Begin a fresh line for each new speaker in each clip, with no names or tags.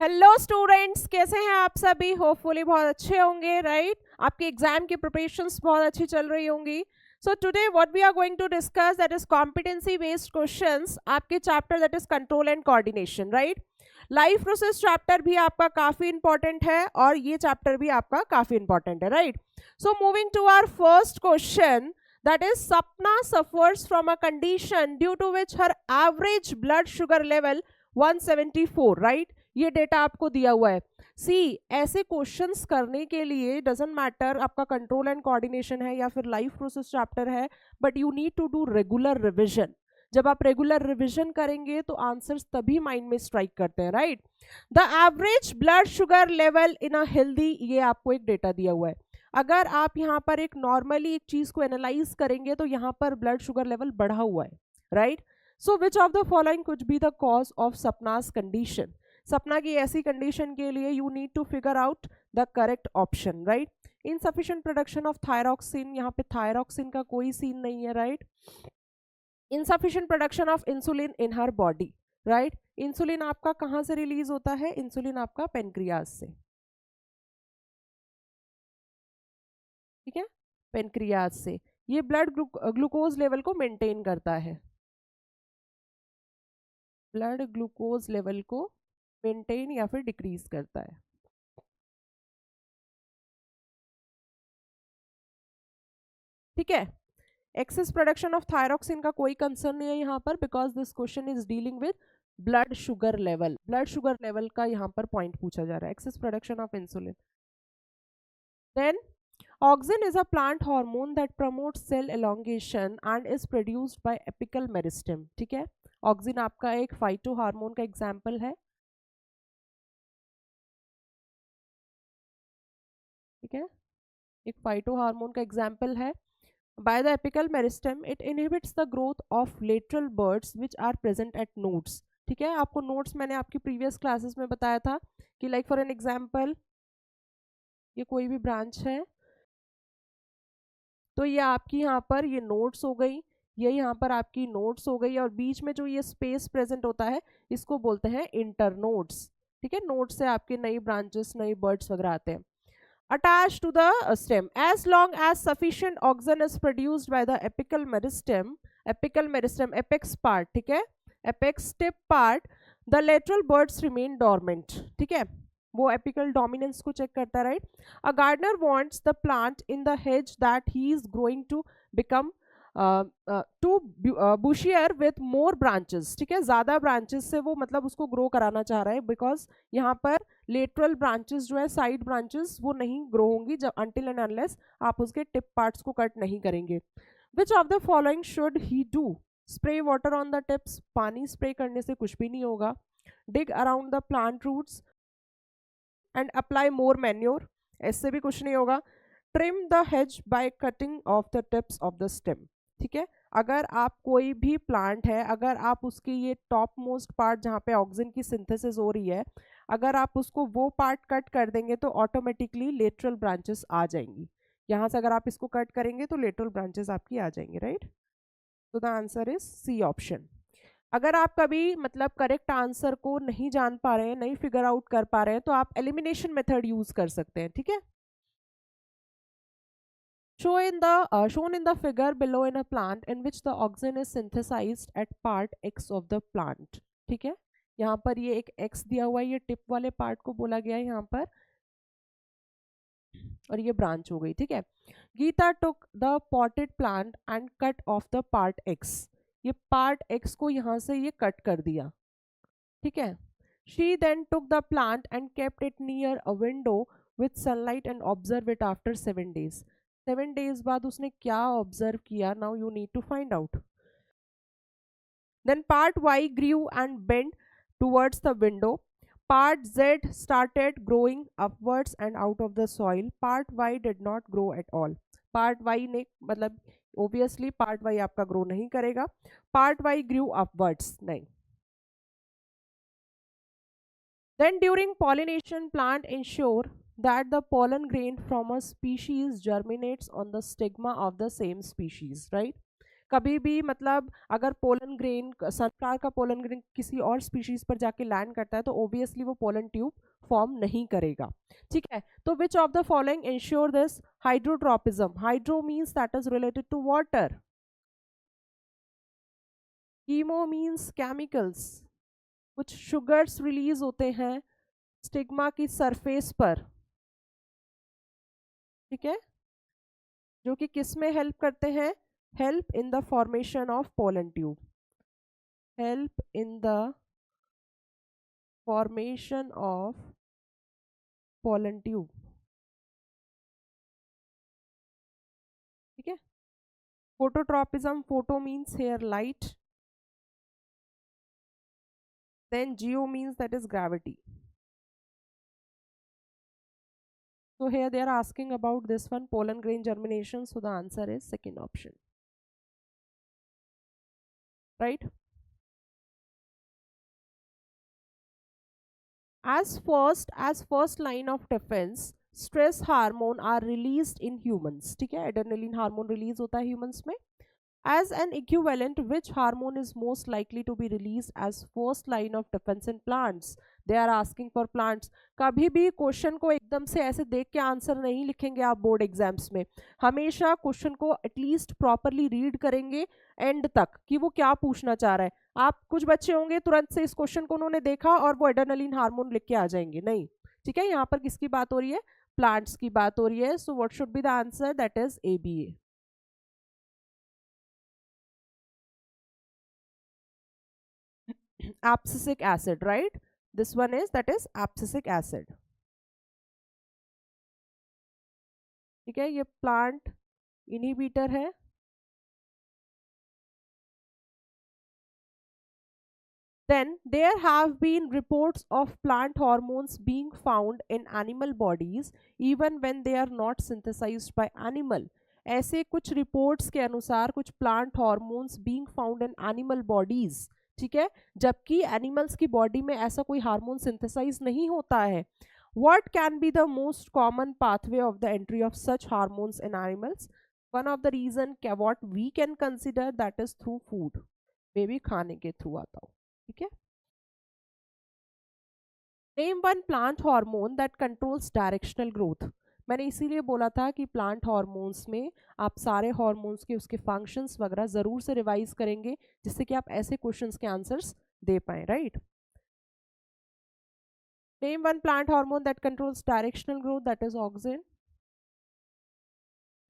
Hello students, कैसे हैं आप सभी? होपफुली बहुत अच्छे होंगे, राइट? आपकी एग्जाम की प्रिपरेशंस बहुत अच्छी चल रही होंगी. So today what we are going to discuss that is competency based questions. आपके chapter that is control and coordination, right? Life process chapter भी आपका काफी इंपॉर्टेंट है और ये चैप्टर भी आपका काफी इंपॉर्टेंट है, right? So moving to our first question, that is Sapna suffers from a condition due to which her average blood sugar level 174, right? ये डेटा आपको दिया हुआ है. सी, ऐसे क्वेश्चंस करने के लिए डजेंट मैटर आपका कंट्रोल एंड कोऑर्डिनेशन है या फिर लाइफ प्रोसेस चैप्टर है, but you need to do regular revision. जब आप रेगुलर रिविजन करेंगे तो आंसर्स तभी माइंड में स्ट्राइक करते हैं, right? The average blood sugar level in a healthy, ये आपको एक डेटा दिया हुआ है. अगर आप यहाँ पर एक नॉर्मली एक चीज को एनालाइज करेंगे तो यहाँ पर ब्लड शुगर लेवल बढ़ा हुआ है, right? So which of the following could be the cause of Sapna's condition? Sapna की ऐसी कंडीशन के लिए you need to figure out the correct option, right? Insufficient production of thyroxine, यहाँ पे थायरॉक्सिन का कोई सीन नहीं है, right? Insufficient production of insulin in her body, right? Insulin आपका कहाँ से रिलीज होता है? इंसुलिन आपका पेनक्रियाज से, ठीक है? पेनक्रियाज से. ये ब्लड ग्लूकोज लेवल को मेंटेन करता है, ब्लड ग्लूकोज लेवल को मेंटेन या फिर डिक्रीज करता है. ठीक है? एक्सेस प्रोडक्शन ऑफ थायरॉक्सिन का कोई कंसर्न नहीं है यहाँ पर, because this question is dealing with blood sugar level. Blood sugar level का यहाँ पर पॉइंट पूछा जा रहा है, excess production of insulin. Then auxin is a plant hormone that promotes cell elongation and is produced by apical meristem. ठीक है? Auxin आपका एक फाइटो हार्मोन का एग्जाम्पल है, ठीक है? एक फाइटो हार्मोन का एग्जाम्पल है. By the apical meristem, it inhibits the growth of lateral buds which are present at nodes. ठीक है? आपको नोड्स मैंने आपकी प्रीवियस क्लासेस में बताया था कि लाइक फॉर एन एग्जाम्पल ये कोई भी ब्रांच है तो ये आपकी यहाँ पर ये नोड्स हो गई, ये यहाँ पर आपकी नोड्स हो गई, और बीच में जो ये स्पेस प्रेजेंट होता है इसको बोलते हैं इंटरनोड्स. ठीक है? नोड्स से आपके नई ब्रांचेस, नई बर्ड्स वगैरह आते हैं. Attached to the stem, as long as sufficient oxygen is produced by the apical meristem apex part, ठीक है? apex tip part, the lateral buds remain dormant. ठीक है? वो एपिकल डोमिनेंस को चेक करता है, right? A gardener wants the plant in the hedge that he is growing to become to bushier with more branches. ठीक है? ज्यादा branches से वो मतलब उसको ग्रो कराना चाह रहा है, बिकॉज यहाँ पर लेटरल ब्रांचेस जो है, साइड ब्रांचेस, वो नहीं ग्रो होंगी जब अनटिल एंड अनलेस आप उसके टिप पार्ट्स को कट नहीं करेंगे. Which of the following should he do? Spray water on the tips, पानी स्प्रे करने से कुछ भी नहीं होगा. Dig around the plant roots and apply more manure, इससे भी कुछ नहीं होगा. Trim the hedge by cutting off the tips of the stem. ठीक है? अगर आप कोई भी प्लांट है, अगर आप उसकी ये टॉप मोस्ट पार्ट जहाँ पे ऑक्सीजन की सिंथेसिस हो रही है, अगर आप उसको वो पार्ट कट कर देंगे तो ऑटोमेटिकली लेटरल ब्रांचेस आ जाएंगी. यहाँ से अगर आप इसको कट करेंगे तो लेटरल ब्रांचेस आपकी आ जाएंगे, राइट? तो the answer is C option. अगर आप कभी मतलब करेक्ट आंसर को नहीं जान पा रहे हैं, नहीं फिगर आउट कर पा रहे हैं, तो आप एलिमिनेशन मेथड यूज कर सकते हैं. ठीक है? Shown in the figure below in a plant in which the oxygen is synthesized at part X of the plant. ठीक है? यहाँ पर ये एक X दिया हुआ है, ये टिप वाले पार्ट को बोला गया है यहाँ पर, और ये ब्रांच हो गई. ठीक है? Geeta took the potted plant and cut off the part X. ये पार्ट X को यहाँ से ये कट कर दिया. ठीक है? She then took the plant and kept it near a window with sunlight and observe it after 7 days. 7 days बाद उसने क्या ऑब्जर्व किया? Now you need to find out. Then part Y grew and bent towards the window. Part Z started growing upwards and out of the soil. Part Y did not grow at all. Part Y ने मतलब obviously part Y आपका grow नहीं करेगा. Part Y grew upwards, नहीं. Then during pollination, plant ensure that the pollen grain from a species germinates on the stigma of the same species, right? कभी भी मतलब अगर पोलन ग्रेन, सनफ्लावर का pollen grain किसी और स्पीशीज पर जाके लैंड करता है तो ऑब्वियसली वो पोलन ट्यूब फॉर्म नहीं करेगा, ठीक है। तो which of the following ensure this hydrotropism? Hydro means that is related to water, chemo means chemicals, कुछ शुगर्स रिलीज होते हैं स्टिग्मा की सरफेस पर, ठीक है, जो कि किस में हेल्प करते हैं? Help in the formation of pollen tube, help in the formation of pollen tube, ठीक है। Phototropism, photo means here light, then geo means that is gravity. So here they are asking about this one, pollen grain germination, so the answer is second option, right? As first line of defense, stress hormone are released in humans, ठीक है, adrenaline hormone release होता है humans में. As an equivalent, which hormone is most likely to be released as first line of defense in plants? They are asking for plants. कभी भी question को एकदम से ऐसे देख के आंसर नहीं लिखेंगे आप बोर्ड एग्जाम्स में, हमेशा क्वेश्चन को एटलीस्ट प्रॉपरली रीड करेंगे एंड तक कि वो क्या पूछना चाह रहा है. आप कुछ बच्चे होंगे तुरंत से इस क्वेश्चन को उन्होंने देखा और वो एड्रेनलिन हार्मोन लिख के आ जाएंगे, नहीं, ठीक है. यहाँ पर किसकी बात हो रही है? प्लांट्स की बात हो रही है. So what should be the answer? That is ABA. Abscisic acid, right? This one is, that is abscisic acid, ठीक है. ये प्लांट इनहिबिटर है. Then there have been reports of plant hormones being found in animal bodies even when they are not synthesized by animal. ऐसे कुछ reports के अनुसार कुछ plant hormones being found in animal bodies, ठीक है, जबकि animals की बॉडी में ऐसा कोई हार्मोन सिंथेसाइज नहीं होता है. What can be the most common pathway of the entry of such hormones in animals? One of the reason what we can consider that is through food, may be खाने के through आता हो, ठीक है. Name one plant hormone that controls directional growth. मैंने इसीलिए बोला था कि प्लांट हार्मोन्स में आप सारे हार्मोन्स के उसके फंक्शंस वगैरह जरूर से रिवाइज करेंगे जिससे कि आप ऐसे क्वेश्चंस के आंसर्स दे पाए, right. Name one plant hormone that controls directional growth, that is auxin,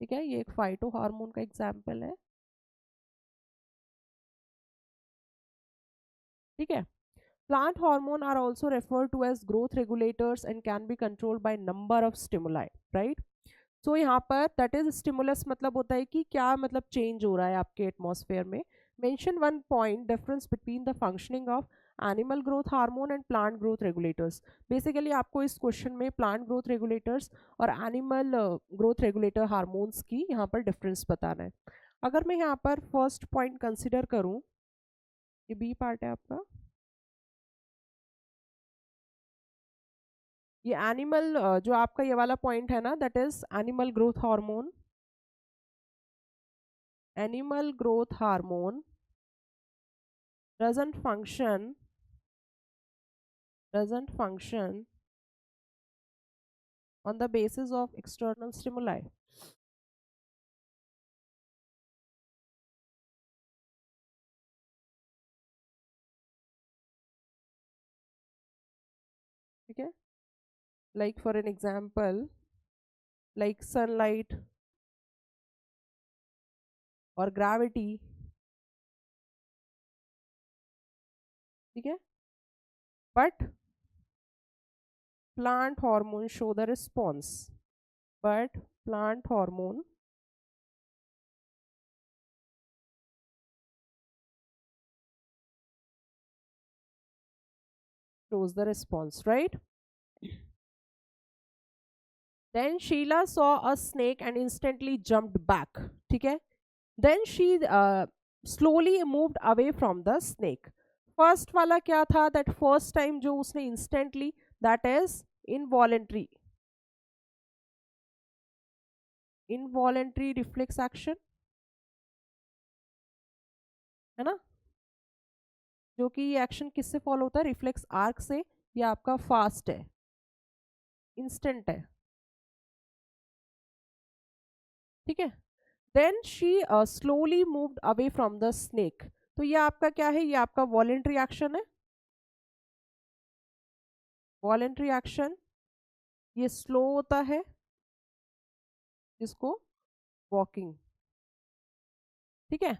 ठीक है. ये एक फाइटो हार्मोन का एग्जाम्पल है, ठीक है. Plant hormone are also referred to as growth regulators and can be controlled by number of stimuli, right? So यहाँ पर that is stimulus मतलब होता है कि क्या मतलब change हो रहा है आपके एटमॉस्फेयर में. Mention one point difference between the functioning of animal growth hormone and plant growth regulators. Basically आपको इस क्वेश्चन में plant growth regulators और animal growth regulator hormones की यहाँ पर difference बताना है. अगर मैं यहाँ पर first point consider करूँ, ये B पार्ट है आपका, ये एनिमल जो आपका ये वाला पॉइंट है ना, that is animal growth hormone. Animal growth hormone doesn't function on the basis of external stimuli. ठीक है, like for an example, like sunlight or gravity, ठीक है. But plant hormone show the response, but plant hormone shows the response, right? Then Sheila saw a snake and instantly jumped back, ठीक है. Then she slowly moved away from the snake. First वाला क्या था? That first time जो उसने instantly, that is involuntary reflex action. है ना, जो कि ये एक्शन किससे फॉलो होता है, रिफ्लेक्स आर्क से। ये आपका फास्ट है, इंस्टेंट है, ठीक है। Then she slowly moved away from the snake. तो ये आपका क्या है, ये आपका वॉलेंट्री एक्शन है, वॉलेंट्री एक्शन। ये स्लो होता है, जिसको वॉकिंग, ठीक है।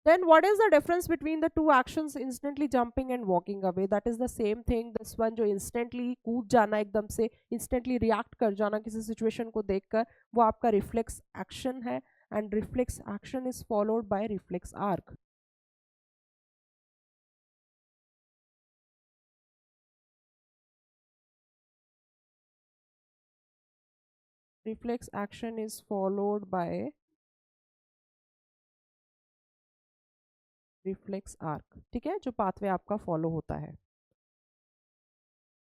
Then what is the difference between the two actions, instantly jumping and walking away? That is the same thing. This one जो instantly कूद जाना, एकदम से instantly react कर जाना किसी situation को देखकर, वो आपका reflex action है, and reflex action is followed by reflex arc. Reflex action is followed by reflex arc, ठीक है, जो pathway आपका follow होता है।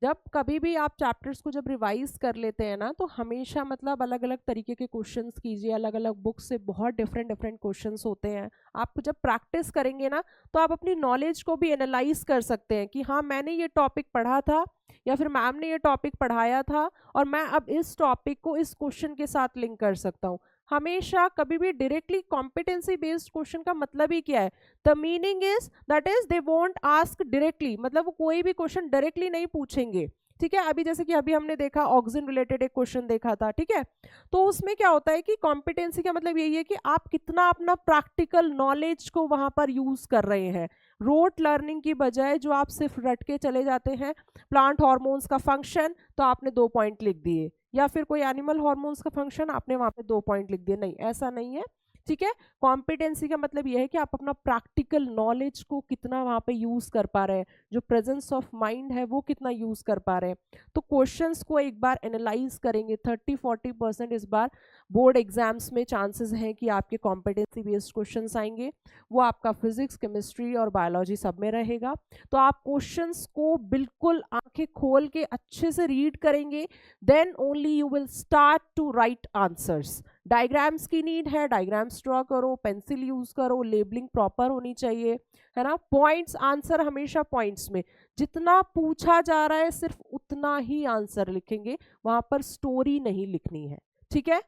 जब कभी भी आप चैप्टर्स को जब रिवाइज कर लेते हैं ना, तो हमेशा मतलब अलग अलग तरीके के क्वेश्चंस कीजिए, अलग अलग बुक से बहुत डिफरेंट डिफरेंट क्वेश्चंस होते हैं। आप जब प्रैक्टिस करेंगे ना, तो आप अपनी नॉलेज को भी एनालाइज कर सकते हैं कि हाँ, मैंने ये टॉपिक पढ़ा था, या फिर मैम ने ये टॉपिक पढ़ाया था, और मैं अब इस टॉपिक को इस क्वेश्चन के साथ लिंक कर सकता हूँ। हमेशा कभी भी डायरेक्टली कॉम्पिटेंसी बेस्ड क्वेश्चन का मतलब ही क्या है, the meaning is that is they won't ask directly, मतलब वो कोई भी क्वेश्चन डायरेक्टली नहीं पूछेंगे, ठीक है। अभी जैसे कि अभी हमने देखा ऑक्सिजन रिलेटेड एक क्वेश्चन देखा था, ठीक है। तो उसमें क्या होता है कि कॉम्पिटेंसी का मतलब यही है कि आप कितना अपना प्रैक्टिकल नॉलेज को वहां पर यूज कर रहे हैं, रोट लर्निंग की बजाय जो आप सिर्फ रट के चले जाते हैं। प्लांट हार्मोन्स का फंक्शन तो आपने 2 पॉइंट लिख दिए, या फिर कोई एनिमल हार्मोन्स का फंक्शन आपने वहां पे 2 पॉइंट लिख दिए, नहीं, ऐसा नहीं है, ठीक है। कॉम्पिटेंसी का मतलब यह है कि आप अपना प्रैक्टिकल नॉलेज को कितना वहां पे यूज कर पा रहे हैं, जो प्रेजेंस ऑफ माइंड है वो कितना यूज कर पा रहे हैं। तो क्वेश्चंस को एक बार एनालाइज करेंगे, 30-40% इस बार बोर्ड एग्जाम्स में चांसेस हैं कि आपके कॉम्पिटेंसी बेस्ड क्वेश्चंस आएंगे। वो आपका फिजिक्स, केमिस्ट्री और बायोलॉजी सब में रहेगा। तो आप क्वेश्चंस को बिल्कुल आंखें खोल के अच्छे से रीड करेंगे, then only you will start to write answers. Diagrams की नीड है, डायग्राम्स ड्रॉ करो, पेंसिल यूज करो, लेबलिंग प्रॉपर होनी चाहिए, है ना। पॉइंट्स, आंसर हमेशा पॉइंट्स में, जितना पूछा जा रहा है सिर्फ उतना ही आंसर लिखेंगे, वहां पर स्टोरी नहीं लिखनी है, ठीक है।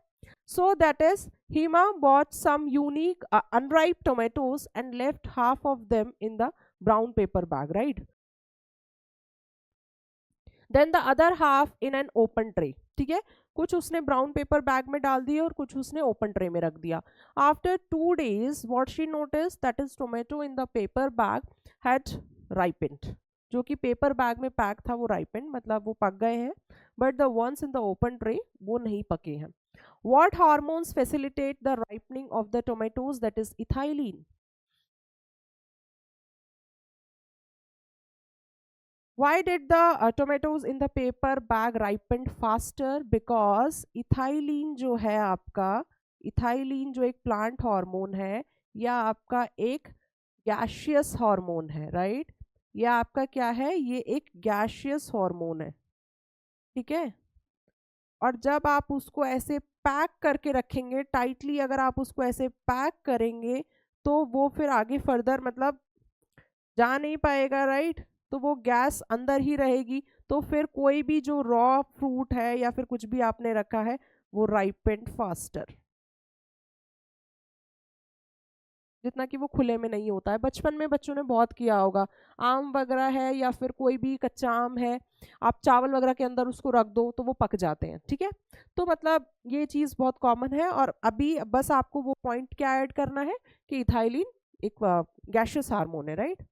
So that is Hima bought some unique unripe tomatoes and left half of them in the brown paper bag, right? Then the other half in an open tray, ठीक है। कुछ उसने ब्राउन पेपर बैग में डाल दिए और कुछ उसने ओपन ट्रे में रख दिया। After 2 days what she notice that is tomato in the paper bag had ripened. जो कि पेपर बैग में पैक था वो राइपेंड, मतलब वो पक गए हैं, but the ones in the open tray वो नहीं पके हैं। What hormones facilitate the ripening of the tomatoes, that is ethylene. Why did the tomatoes in the paper bag ripened faster? Because ethylene जो है आपका, इथाइलिन जो एक plant hormone है, या आपका एक गैशियस हार्मोन है, राइट। या आपका क्या है, ये एक गैशियस हार्मोन है, ठीक है। और जब आप उसको ऐसे पैक करके रखेंगे टाइटली, अगर आप उसको ऐसे पैक करेंगे, तो वो फिर आगे फर्दर मतलब जा नहीं पाएगा, राइट। तो वो गैस अंदर ही रहेगी, तो फिर कोई भी जो रॉ फ्रूट है या फिर कुछ भी आपने रखा है, वो राइपेंड फास्टर, जितना कि वो खुले में नहीं होता है। बचपन में बच्चों ने बहुत किया होगा, आम वगैरह है या फिर कोई भी कच्चा आम है, आप चावल वगैरह के अंदर उसको रख दो तो वो पक जाते हैं, ठीक है। तो मतलब ये चीज़ बहुत कॉमन है। और अभी बस आपको वो पॉइंट क्या ऐड करना है कि इथाइलिन एक गैशियस हार्मोन है, right.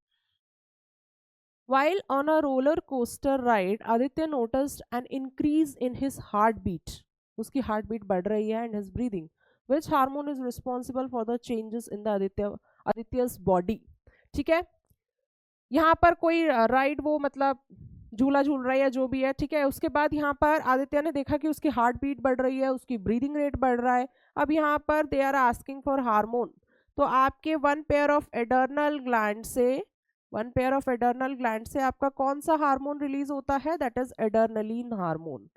While on a roller coaster ride, Aditya noticed an increase in his heartbeat. उसकी heartbeat बढ़ रही है and his breathing. Which hormone is responsible for the changes in the Aditya's body? ठीक है, यहाँ पर कोई राइड वो मतलब झूला झूल रहा है या जो भी है, ठीक है। उसके बाद यहाँ पर आदित्य ने देखा कि उसकी हार्ट बीट बढ़ रही है, उसकी ब्रीदिंग रेट बढ़ रहा है। अब यहाँ पर they are asking for hormone, तो आपके one pair of adrenal gland से आपका कौन सा हार्मोन रिलीज होता है, that is adrenaline hormone,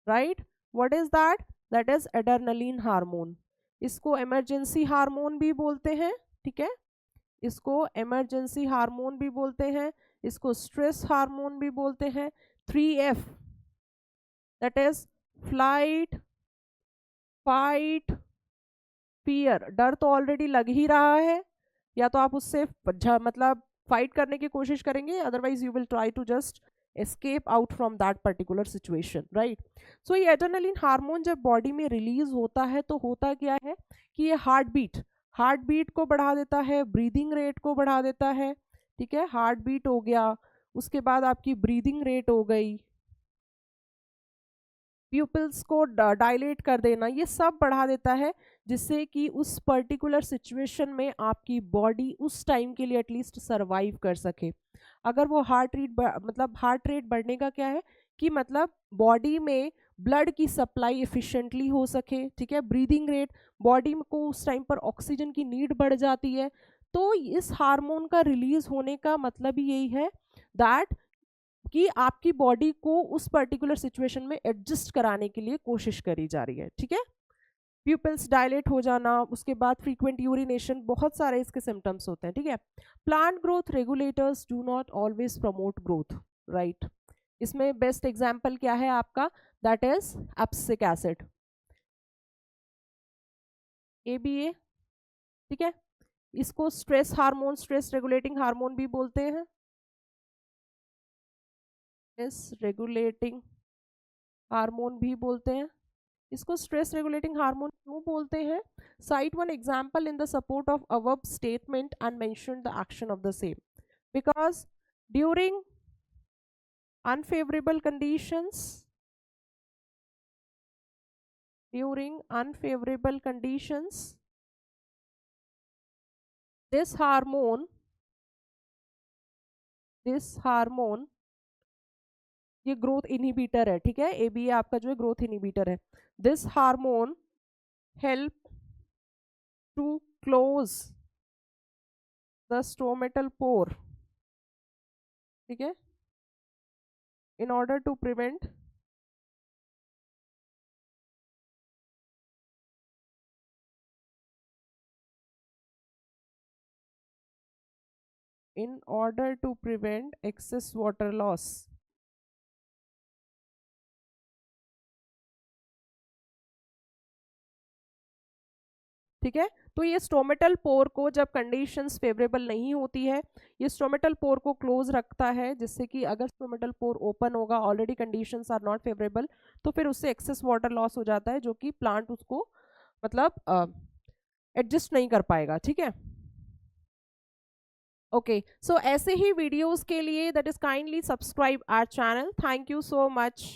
right. What is that, that is adrenaline hormone. इसको इमरजेंसी हार्मोन भी बोलते हैं, ठीक है। इसको इमरजेंसी हार्मोन भी बोलते हैं, इसको स्ट्रेस हार्मोन भी बोलते हैं। 3F that is flight, fight, fear. डर तो ऑलरेडी लग ही रहा है, या तो आप उससे मतलब फाइट करने की कोशिश करेंगे, otherwise you will try to just escape out from that particular situation, right. So ये एड्रेनलिन हार्मोन जब बॉडी में रिलीज होता है तो होता क्या है कि ये हार्ट बीट को बढ़ा देता है, ब्रीदिंग रेट को बढ़ा देता है, ठीक है। हार्ट बीट हो गया, उसके बाद आपकी ब्रीदिंग रेट हो गई, प्यूपिल्स को डायलेट कर देना, ये सब बढ़ा देता है, जिससे कि उस पर्टिकुलर सिचुएशन में आपकी बॉडी उस टाइम के लिए एटलीस्ट सरवाइव कर सके। अगर वो हार्ट रेट बढ़ने का क्या है कि मतलब बॉडी में ब्लड की सप्लाई एफिशिएंटली हो सके, ठीक है। ब्रीदिंग रेट, बॉडी को उस टाइम पर ऑक्सीजन की नीड बढ़ जाती है। तो इस हार्मोन का रिलीज होने का मतलब ही यही है दैट कि आपकी बॉडी को उस पर्टिकुलर सिचुएशन में एडजस्ट कराने के लिए कोशिश करी जा रही है, ठीक है। प्यूपिल्स डायलेट हो जाना, उसके बाद फ्रीक्वेंट यूरिनेशन, बहुत सारे इसके सिम्टम्स होते हैं, ठीक है। Plant growth regulators do not always promote growth, right. इसमें बेस्ट एग्जाम्पल क्या है आपका, that is abscisic acid, ABA, ठीक है। इसको stress hormone, stress regulating hormone भी बोलते हैं, स्ट्रेस रेगुलेटिंग हार्मोन भी बोलते हैं। इसको स्ट्रेस रेगुलेटिंग हार्मोन क्यों बोलते हैं? Cite one example in the support of above statement and mention the action of the same, because during unfavorable conditions, this hormone ये ग्रोथ इनहिबिटर है, ठीक है। ABA आपका जो है ग्रोथ इनहिबिटर है। This hormone help to close the stomatal pore, ठीक है, in order to prevent excess water loss, ठीक है। तो ये स्टोमेटल पोर को जब कंडीशंस फेवरेबल नहीं होती है, ये स्टोमेटल पोर को क्लोज रखता है, जिससे कि अगर स्टोमेटल पोर ओपन होगा, already conditions are not favourable, तो फिर उससे एक्सेस वाटर लॉस हो जाता है, जो कि प्लांट उसको मतलब एडजस्ट नहीं कर पाएगा, ठीक है। ओके, सो ऐसे ही वीडियोस के लिए that is kindly subscribe our channel. Thank you so much.